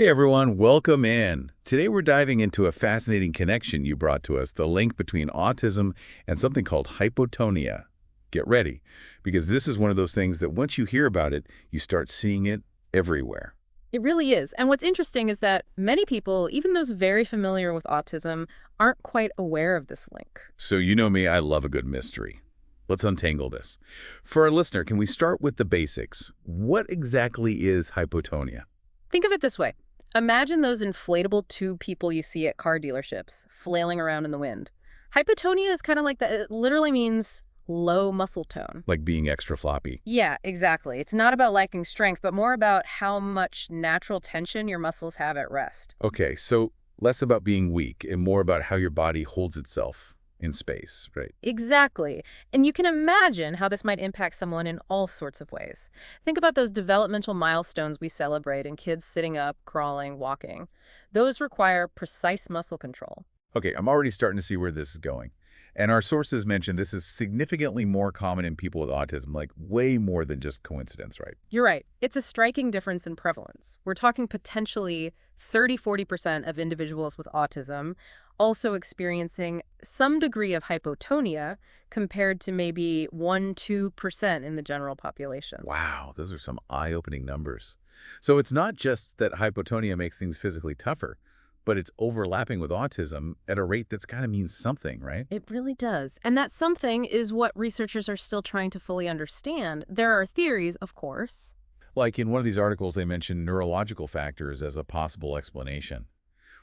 Hey everyone, welcome in. Today we're diving into a fascinating connection you brought to us, the link between autism and something called hypotonia. Get ready, because this is one of those things that once you hear about it, you start seeing it everywhere. It really is. And what's interesting is that many people, even those very familiar with autism, aren't quite aware of this link. So you know me, I love a good mystery. Let's untangle this. For our listener, can we start with the basics? What exactly is hypotonia? Think of it this way. Imagine those inflatable tube people you see at car dealerships, flailing around in the wind. Hypotonia is kind of like that. It literally means low muscle tone. Like being extra floppy. Yeah, exactly. It's not about lacking strength, but more about how much natural tension your muscles have at rest. Okay, so less about being weak and more about how your body holds itself in space, right? Exactly. And you can imagine how this might impact someone in all sorts of ways. Think about those developmental milestones we celebrate in kids sitting up, crawling, walking. Those require precise muscle control. Okay, I'm already starting to see where this is going. And our sources mention this is significantly more common in people with autism, like way more than just coincidence, right? You're right. It's a striking difference in prevalence. We're talking potentially 30–40% of individuals with autism also experiencing some degree of hypotonia compared to maybe 1–2% in the general population. Wow, those are some eye-opening numbers. So it's not just that hypotonia makes things physically tougher, but it's overlapping with autism at a rate that's got to mean something, right? It really does. And that something is what researchers are still trying to fully understand. There are theories, of course. Like in one of these articles, they mentioned neurological factors as a possible explanation.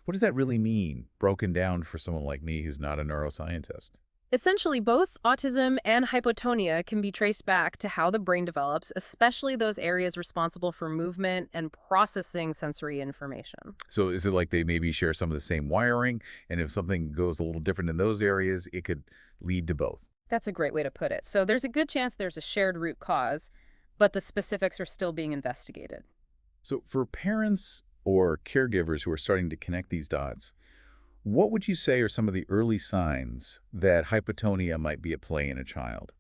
What does that really mean, broken down for someone like me who's not a neuroscientist? Essentially, both autism and hypotonia can be traced back to how the brain develops, especially those areas responsible for movement and processing sensory information. So is it like they maybe share some of the same wiring, and if something goes a little different in those areas, it could lead to both? That's a great way to put it. So there's a good chance there's a shared root cause, but the specifics are still being investigated. So for parents or caregivers who are starting to connect these dots, what would you say are some of the early signs that hypotonia might be at play in a child,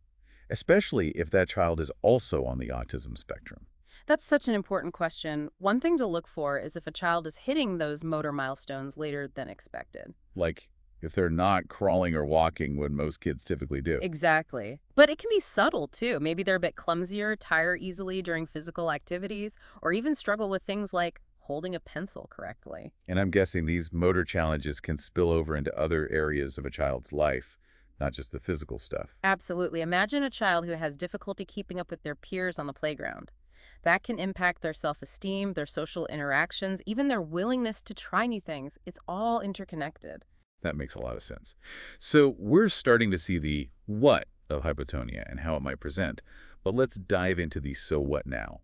especially if that child is also on the autism spectrum? That's such an important question. One thing to look for is if a child is hitting those motor milestones later than expected. Like if they're not crawling or walking when most kids typically do. Exactly. But it can be subtle, too. Maybe they're a bit clumsier, tire easily during physical activities, or even struggle with things like holding a pencil correctly. And I'm guessing these motor challenges can spill over into other areas of a child's life, not just the physical stuff. Absolutely. Imagine a child who has difficulty keeping up with their peers on the playground. That can impact their self-esteem, their social interactions, even their willingness to try new things. It's all interconnected. That makes a lot of sense. So we're starting to see the what of hypotonia and how it might present, but let's dive into the so what now.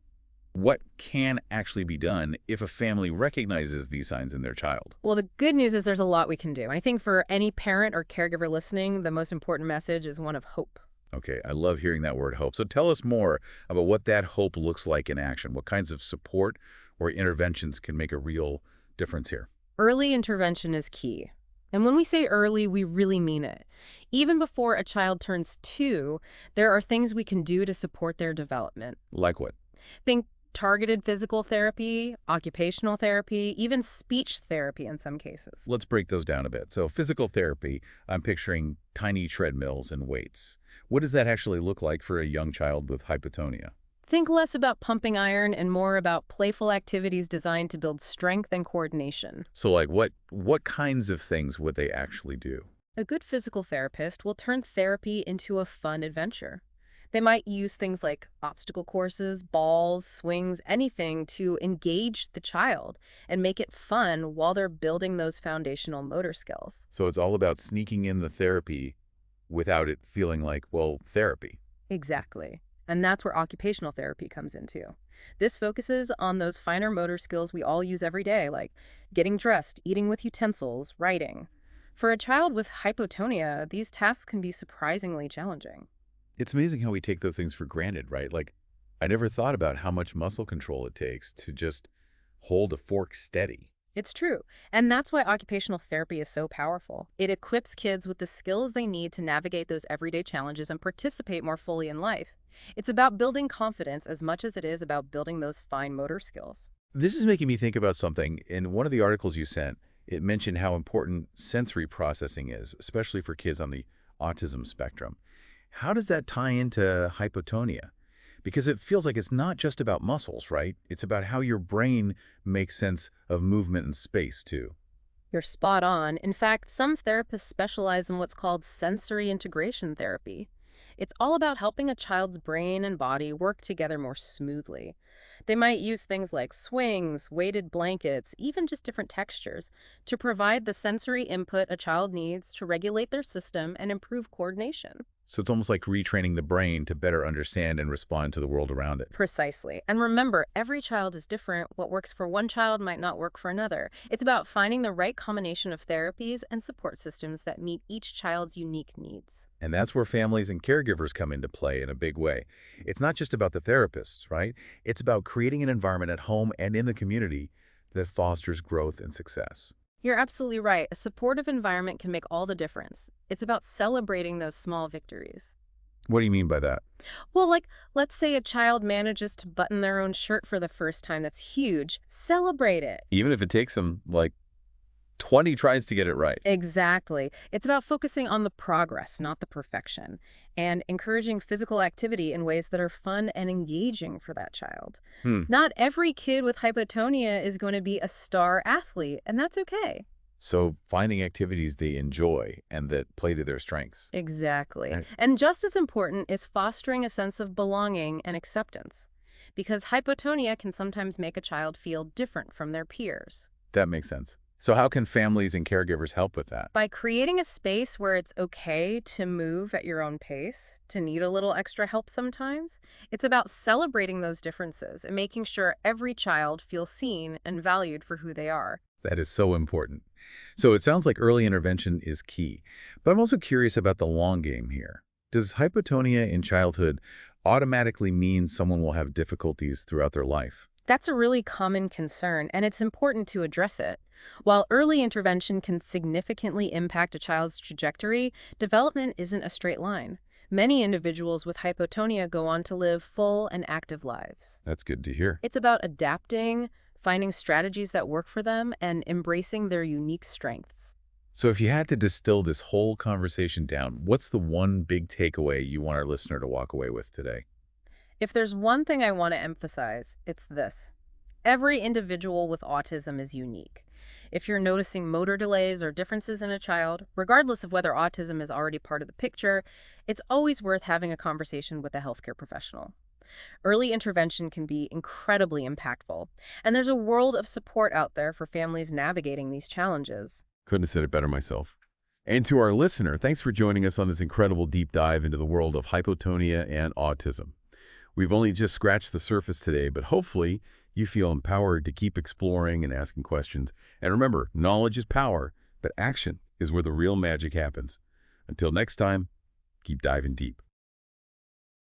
What can actually be done if a family recognizes these signs in their child? Well, the good news is there's a lot we can do. And I think for any parent or caregiver listening, the most important message is one of hope. Okay, I love hearing that word hope. So tell us more about what that hope looks like in action. What kinds of support or interventions can make a real difference here? Early intervention is key. And when we say early, we really mean it. Even before a child turns 2, there are things we can do to support their development. Like what? Think targeted physical therapy, occupational therapy, even speech therapy in some cases. Let's break those down a bit. So physical therapy, I'm picturing tiny treadmills and weights. What does that actually look like for a young child with hypotonia? Think less about pumping iron and more about playful activities designed to build strength and coordination. So like what kinds of things would they actually do? A good physical therapist will turn therapy into a fun adventure. They might use things like obstacle courses, balls, swings, anything to engage the child and make it fun while they're building those foundational motor skills. So it's all about sneaking in the therapy without it feeling like, well, therapy. Exactly. And that's where occupational therapy comes in too. This focuses on those finer motor skills we all use every day, like getting dressed, eating with utensils, writing. For a child with hypotonia, these tasks can be surprisingly challenging. It's amazing how we take those things for granted, right? Like, I never thought about how much muscle control it takes to just hold a fork steady. It's true. And that's why occupational therapy is so powerful. It equips kids with the skills they need to navigate those everyday challenges and participate more fully in life. It's about building confidence as much as it is about building those fine motor skills. This is making me think about something. In one of the articles you sent, it mentioned how important sensory processing is, especially for kids on the autism spectrum. How does that tie into hypotonia? Because it feels like it's not just about muscles, right? It's about how your brain makes sense of movement and space, too. You're spot on. In fact, some therapists specialize in what's called sensory integration therapy. It's all about helping a child's brain and body work together more smoothly. They might use things like swings, weighted blankets, even just different textures to provide the sensory input a child needs to regulate their system and improve coordination. So it's almost like retraining the brain to better understand and respond to the world around it. Precisely. And remember, every child is different. What works for one child might not work for another. It's about finding the right combination of therapies and support systems that meet each child's unique needs. And that's where families and caregivers come into play in a big way. It's not just about the therapists, right? It's about creating an environment at home and in the community that fosters growth and success. You're absolutely right. A supportive environment can make all the difference. It's about celebrating those small victories. What do you mean by that? Well, like, let's say a child manages to button their own shirt for the first time. That's huge. Celebrate it. Even if it takes them like 20 tries to get it right. Exactly. It's about focusing on the progress, not the perfection, and encouraging physical activity in ways that are fun and engaging for that child. Hmm. Not every kid with hypotonia is going to be a star athlete, and that's okay. So finding activities they enjoy and that play to their strengths. Exactly. Right. And just as important is fostering a sense of belonging and acceptance, because hypotonia can sometimes make a child feel different from their peers. That makes sense. So how can families and caregivers help with that? By creating a space where it's okay to move at your own pace, to need a little extra help sometimes, it's about celebrating those differences and making sure every child feels seen and valued for who they are. That is so important. So it sounds like early intervention is key, but I'm also curious about the long game here. Does hypotonia in childhood automatically mean someone will have difficulties throughout their life? That's a really common concern, and it's important to address it. While early intervention can significantly impact a child's trajectory, development isn't a straight line. Many individuals with hypotonia go on to live full and active lives. That's good to hear. It's about adapting, finding strategies that work for them, and embracing their unique strengths. So if you had to distill this whole conversation down, what's the one big takeaway you want our listener to walk away with today? If there's one thing I want to emphasize, it's this. Every individual with autism is unique. If you're noticing motor delays or differences in a child, regardless of whether autism is already part of the picture, it's always worth having a conversation with a healthcare professional. Early intervention can be incredibly impactful, and there's a world of support out there for families navigating these challenges. Couldn't have said it better myself. And to our listener, thanks for joining us on this incredible deep dive into the world of hypotonia and autism. We've only just scratched the surface today, but hopefully you feel empowered to keep exploring and asking questions. And remember, knowledge is power, but action is where the real magic happens. Until next time, keep diving deep.